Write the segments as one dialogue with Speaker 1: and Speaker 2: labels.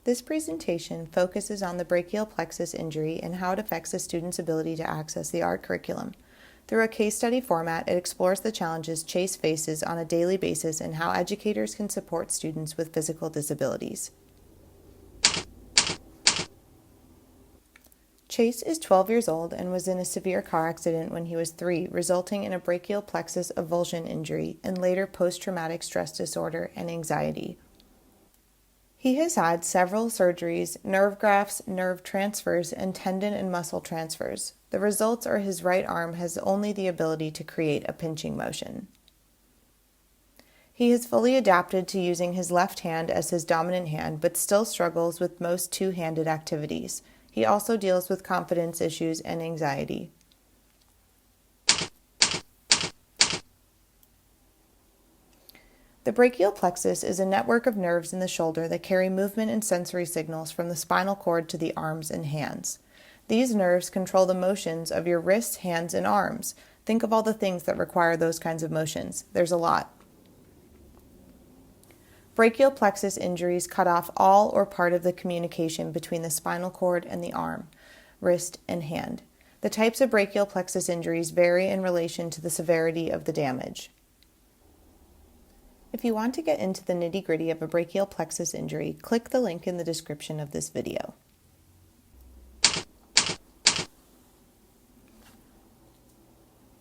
Speaker 1: This presentation focuses on the brachial plexus injury and how it affects a student's ability to access the art curriculum. Through a case study format, it explores the challenges Chase faces on a daily basis and how educators can support students with physical disabilities. Chase is 12 years old and was in a severe car accident when he was 3, resulting in a brachial plexus avulsion injury and later post-traumatic stress disorder and anxiety. He has had several surgeries, nerve grafts, nerve transfers, and tendon and muscle transfers. The results are his right arm has only the ability to create a pinching motion. He has fully adapted to using his left hand as his dominant hand, but still struggles with most two-handed activities. He also deals with confidence issues and anxiety. The brachial plexus is a network of nerves in the shoulder that carry movement and sensory signals from the spinal cord to the arms and hands. These nerves control the motions of your wrists, hands, and arms. Think of all the things that require those kinds of motions. There's a lot. Brachial plexus injuries cut off all or part of the communication between the spinal cord and the arm, wrist, and hand. The types of brachial plexus injuries vary in relation to the severity of the damage. If you want to get into the nitty-gritty of a brachial plexus injury, click the link in the description of this video.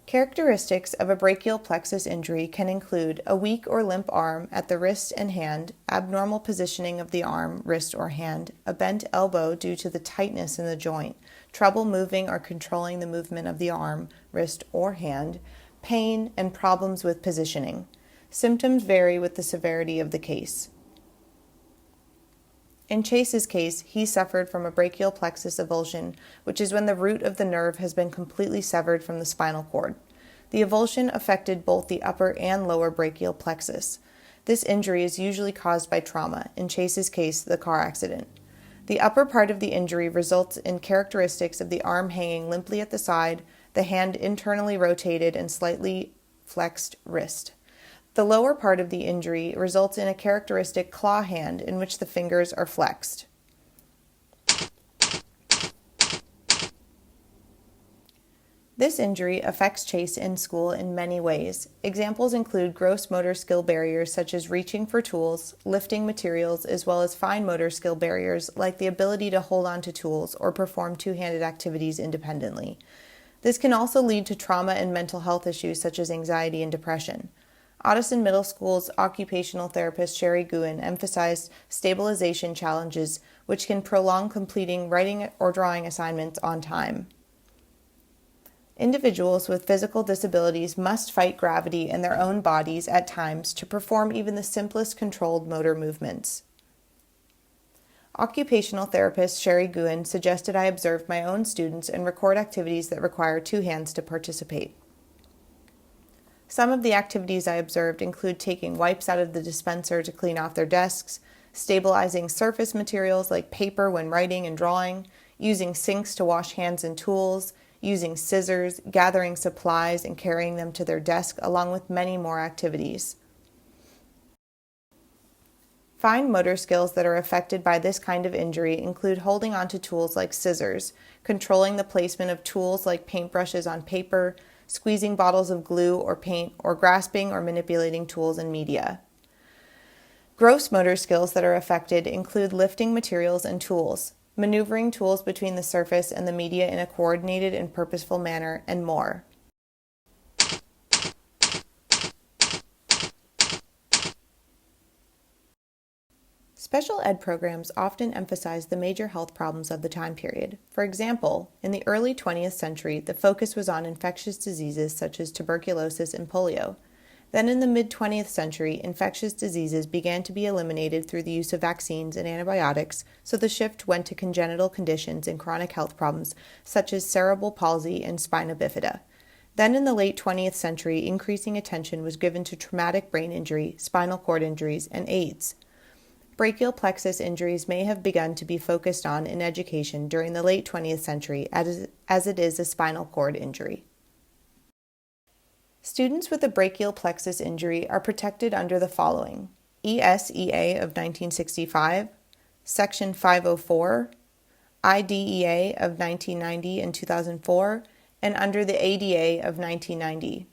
Speaker 1: Characteristics of a brachial plexus injury can include a weak or limp arm at the wrist and hand, abnormal positioning of the arm, wrist, or hand, a bent elbow due to the tightness in the joint, trouble moving or controlling the movement of the arm, wrist, or hand, pain, and problems with positioning. Symptoms vary with the severity of the case. In Chase's case, he suffered from a brachial plexus avulsion, which is when the root of the nerve has been completely severed from the spinal cord. The avulsion affected both the upper and lower brachial plexus. This injury is usually caused by trauma, in Chase's case, the car accident. The upper part of the injury results in characteristics of the arm hanging limply at the side, the hand internally rotated, and slightly flexed wrist. The lower part of the injury results in a characteristic claw hand in which the fingers are flexed. This injury affects Chase in school in many ways. Examples include gross motor skill barriers such as reaching for tools, lifting materials, as well as fine motor skill barriers like the ability to hold on to tools or perform two-handed activities independently. This can also lead to trauma and mental health issues such as anxiety and depression. Ottoson Middle School's occupational therapist Sherry Guin emphasized stabilization challenges, which can prolong completing writing or drawing assignments on time. Individuals with physical disabilities must fight gravity in their own bodies at times to perform even the simplest controlled motor movements. Occupational therapist Sherry Guin suggested I observe my own students and record activities that require two hands to participate. Some of the activities I observed include taking wipes out of the dispenser to clean off their desks, stabilizing surface materials like paper when writing and drawing, using sinks to wash hands and tools, using scissors, gathering supplies and carrying them to their desk, along with many more activities. Fine motor skills that are affected by this kind of injury include holding onto tools like scissors, controlling the placement of tools like paintbrushes on paper, squeezing bottles of glue or paint, or grasping or manipulating tools and media. Gross motor skills that are affected include lifting materials and tools, maneuvering tools between the surface and the media in a coordinated and purposeful manner, and more. Special ed programs often emphasize the major health problems of the time period. For example, in the early 20th century, the focus was on infectious diseases such as tuberculosis and polio. Then in the mid-20th century, infectious diseases began to be eliminated through the use of vaccines and antibiotics, so the shift went to congenital conditions and chronic health problems such as cerebral palsy and spina bifida. Then in the late 20th century, increasing attention was given to traumatic brain injury, spinal cord injuries, and AIDS. Brachial plexus injuries may have begun to be focused on in education during the late 20th century as it is a spinal cord injury. Students with a brachial plexus injury are protected under the following: ESEA of 1965, Section 504, IDEA of 1990 and 2004, and under the ADA of 1990.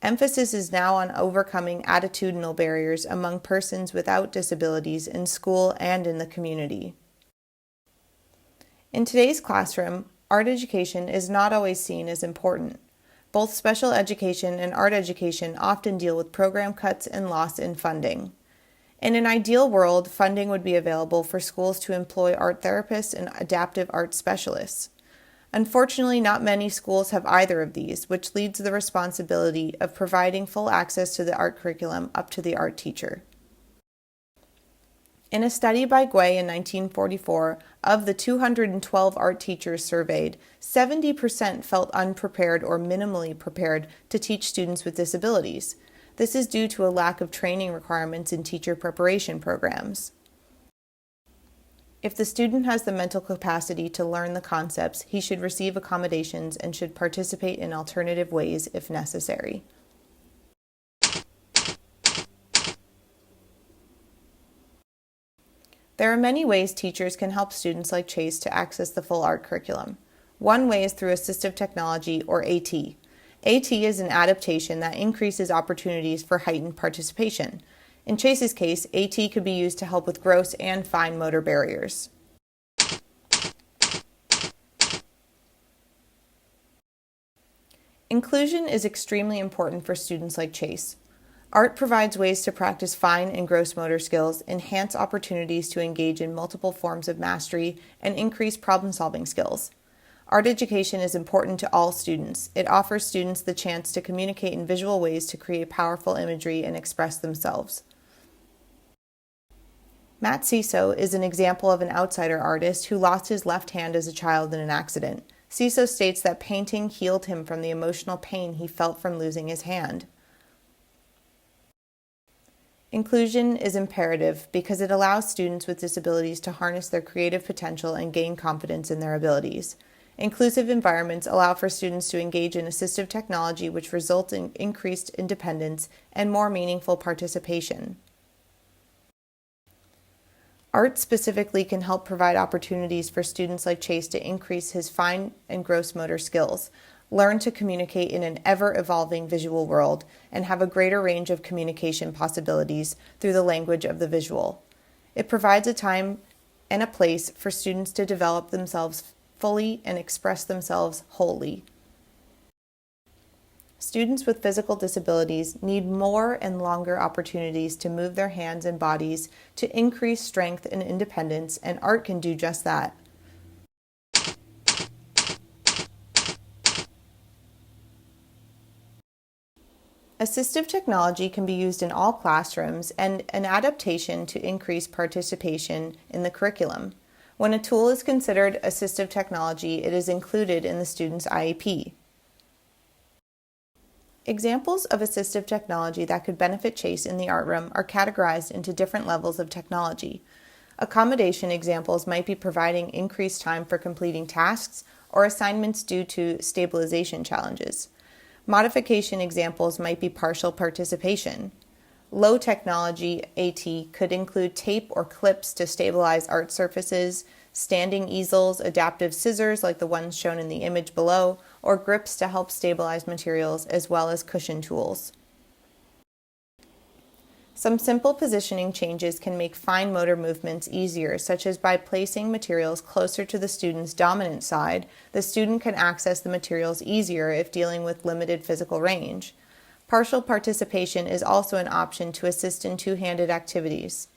Speaker 1: Emphasis is now on overcoming attitudinal barriers among persons without disabilities in school and in the community. In today's classroom, art education is not always seen as important. Both special education and art education often deal with program cuts and loss in funding. In an ideal world, funding would be available for schools to employ art therapists and adaptive art specialists. Unfortunately, not many schools have either of these, which leads to the responsibility of providing full access to the art curriculum up to the art teacher. In a study by Guay in 1944, of the 212 art teachers surveyed, 70% felt unprepared or minimally prepared to teach students with disabilities. This is due to a lack of training requirements in teacher preparation programs. If the student has the mental capacity to learn the concepts, he should receive accommodations and should participate in alternative ways if necessary. There are many ways teachers can help students like Chase to access the full art curriculum. One way is through assistive technology, or AT. AT is an adaptation that increases opportunities for heightened participation. In Chase's case, AT could be used to help with gross and fine motor barriers. Inclusion is extremely important for students like Chase. Art provides ways to practice fine and gross motor skills, enhance opportunities to engage in multiple forms of mastery, and increase problem-solving skills. Art education is important to all students. It offers students the chance to communicate in visual ways to create powerful imagery and express themselves. Matt Ciso is an example of an outsider artist who lost his left hand as a child in an accident. Ciso states that painting healed him from the emotional pain he felt from losing his hand. Inclusion is imperative because it allows students with disabilities to harness their creative potential and gain confidence in their abilities. Inclusive environments allow for students to engage in assistive technology, which results in increased independence and more meaningful participation. Art specifically can help provide opportunities for students like Chase to increase his fine and gross motor skills, learn to communicate in an ever-evolving visual world, and have a greater range of communication possibilities through the language of the visual. It provides a time and a place for students to develop themselves fully and express themselves wholly. Students with physical disabilities need more and longer opportunities to move their hands and bodies to increase strength and independence, and art can do just that. Assistive technology can be used in all classrooms and an adaptation to increase participation in the curriculum. When a tool is considered assistive technology, it is included in the student's IEP. Examples of assistive technology that could benefit Chase in the art room are categorized into different levels of technology. Accommodation examples might be providing increased time for completing tasks or assignments due to stabilization challenges. Modification examples might be partial participation. Low technology AT could include tape or clips to stabilize art surfaces, standing easels, adaptive scissors like the ones shown in the image below, or grips to help stabilize materials, as well as cushion tools. Some simple positioning changes can make fine motor movements easier, such as by placing materials closer to the student's dominant side. The student can access the materials easier if dealing with limited physical range. Partial participation is also an option to assist in two-handed activities.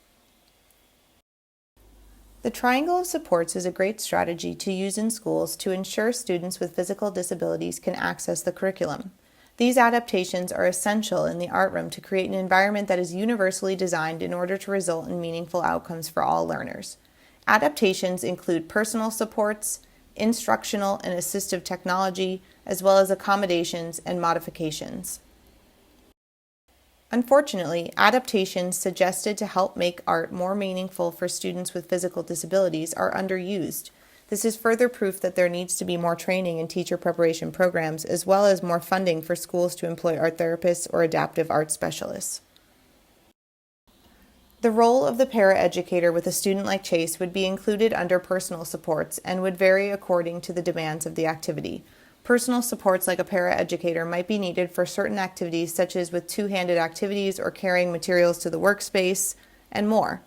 Speaker 1: The triangle of supports is a great strategy to use in schools to ensure students with physical disabilities can access the curriculum. These adaptations are essential in the art room to create an environment that is universally designed in order to result in meaningful outcomes for all learners. Adaptations include personal supports, instructional and assistive technology, as well as accommodations and modifications. Unfortunately, adaptations suggested to help make art more meaningful for students with physical disabilities are underused. This is further proof that there needs to be more training in teacher preparation programs, as well as more funding for schools to employ art therapists or adaptive art specialists. The role of the paraeducator with a student like Chase would be included under personal supports and would vary according to the demands of the activity. Personal supports like a paraeducator might be needed for certain activities such as with two-handed activities or carrying materials to the workspace, and more.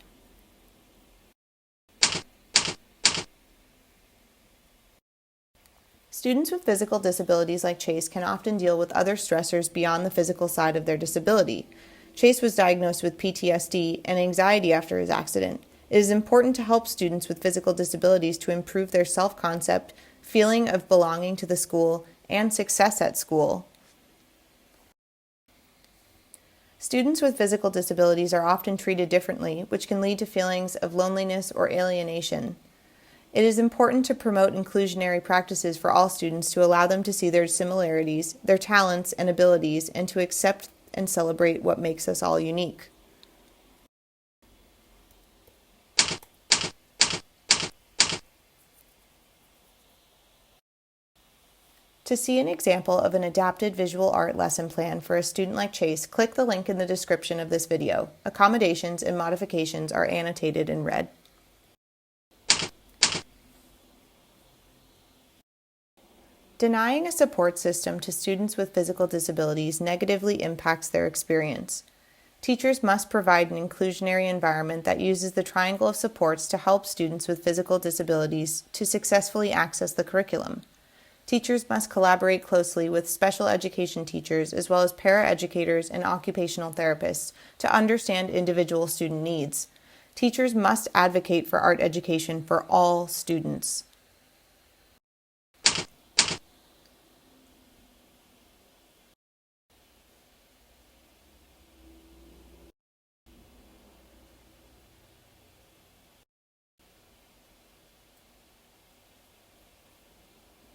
Speaker 1: Students with physical disabilities like Chase can often deal with other stressors beyond the physical side of their disability. Chase was diagnosed with PTSD and anxiety after his accident. It is important to help students with physical disabilities to improve their self-concept, feeling of belonging to the school, and success at school. Students with physical disabilities are often treated differently, which can lead to feelings of loneliness or alienation. It is important to promote inclusionary practices for all students to allow them to see their similarities, their talents and abilities, and to accept and celebrate what makes us all unique. To see an example of an adapted visual art lesson plan for a student like Chase, click the link in the description of this video. Accommodations and modifications are annotated in red. Denying a support system to students with physical disabilities negatively impacts their experience. Teachers must provide an inclusionary environment that uses the triangle of supports to help students with physical disabilities to successfully access the curriculum. Teachers must collaborate closely with special education teachers as well as paraeducators and occupational therapists to understand individual student needs. Teachers must advocate for art education for all students.